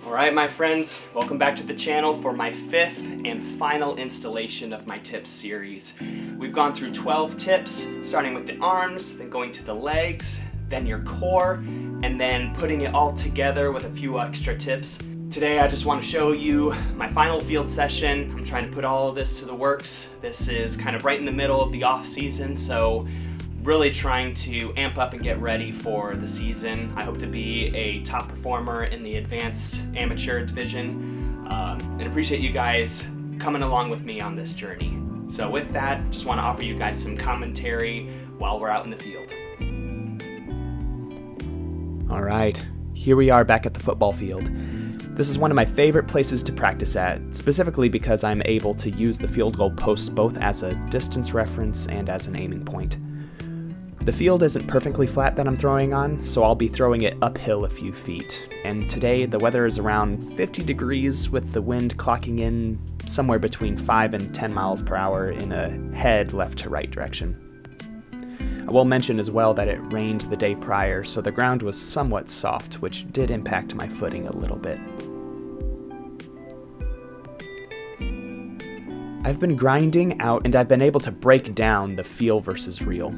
Alright my friends, welcome back to the channel for my fifth and final installation of my tips series. We've gone through 12 tips, starting with the arms, then going to the legs, then your core, and then putting it all together with a few extra tips. Today I just want to show you my final field session. I'm trying to put all of this to the works. This is kind of right in the middle of the off season, so really trying to amp up and get ready for the season. I hope to be a top performer in the advanced amateur division, and appreciate you guys coming along with me on this journey. So with that, just want to offer you guys some commentary while we're out in the field. All right, here we are back at the football field. This is one of my favorite places to practice at, specifically because I'm able to use the field goal posts both as a distance reference and as an aiming point. The field isn't perfectly flat that I'm throwing on, so I'll be throwing it uphill a few feet. And today the weather is around 50 degrees with the wind clocking in somewhere between 5 and 10 miles per hour in a head left to right direction. I will mention as well that it rained the day prior, so the ground was somewhat soft, which did impact my footing a little bit. I've been grinding out and I've been able to break down the feel versus real.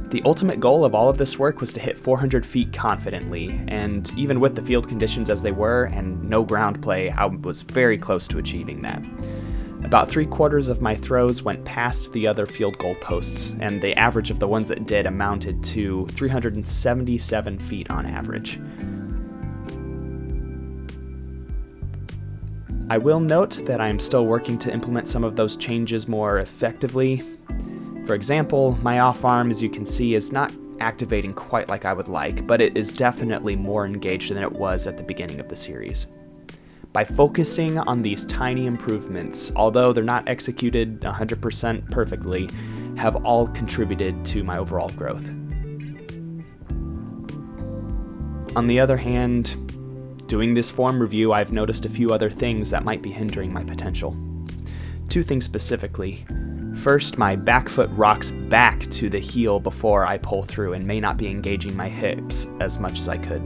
The ultimate goal of all of this work was to hit 400 feet confidently, and even with the field conditions as they were and no ground play, I was very close to achieving that. About 3/4 of my throws went past the other field goal posts, and the average of the ones that did amounted to 377 feet on average. I will note that I am still working to implement some of those changes more effectively. For example, my off arm, as you can see, is not activating quite like I would like, but it is definitely more engaged than it was at the beginning of the series. By focusing on these tiny improvements, although they're not executed 100% perfectly, have all contributed to my overall growth. On the other hand, doing this form review, I've noticed a few other things that might be hindering my potential. Two things specifically. First, my back foot rocks back to the heel before I pull through and may not be engaging my hips as much as I could.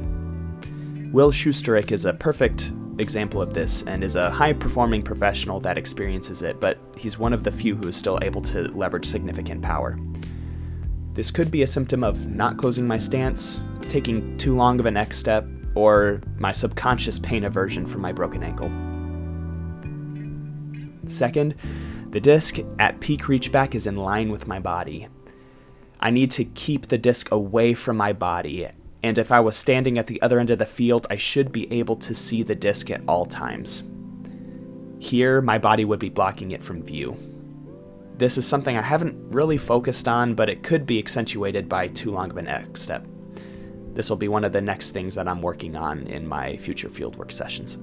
Will Schusterick is a perfect example of this and is a high-performing professional that experiences it, but he's one of the few who is still able to leverage significant power. This could be a symptom of not closing my stance, taking too long of a next step, or my subconscious pain aversion from my broken ankle. Second, the disc at peak reachback is in line with my body. I need to keep the disc away from my body, and if I was standing at the other end of the field, I should be able to see the disc at all times. Here, my body would be blocking it from view. This is something I haven't really focused on, but it could be accentuated by too long of a next step. This will be one of the next things that I'm working on in my future fieldwork sessions.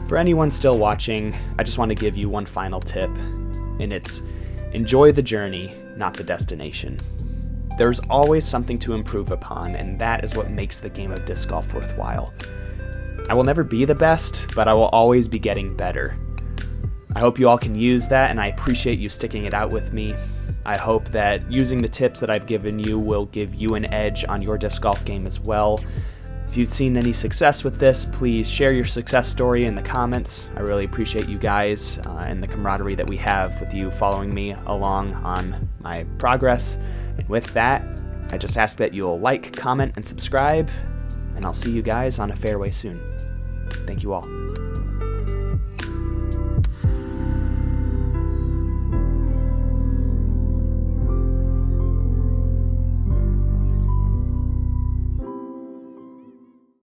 For anyone still watching, I just want to give you one final tip, and it's enjoy the journey, not the destination. There's always something to improve upon, and that is what makes the game of disc golf worthwhile. I will never be the best, but I will always be getting better. I hope you all can use that, and I appreciate you sticking it out with me. I hope that using the tips that I've given you will give you an edge on your disc golf game as well. If you've seen any success with this, please share your success story in the comments. I really appreciate you guys and the camaraderie that we have with you following me along on my progress. And with that, I just ask that you'll like, comment, and subscribe, and I'll see you guys on a fairway soon. Thank you all.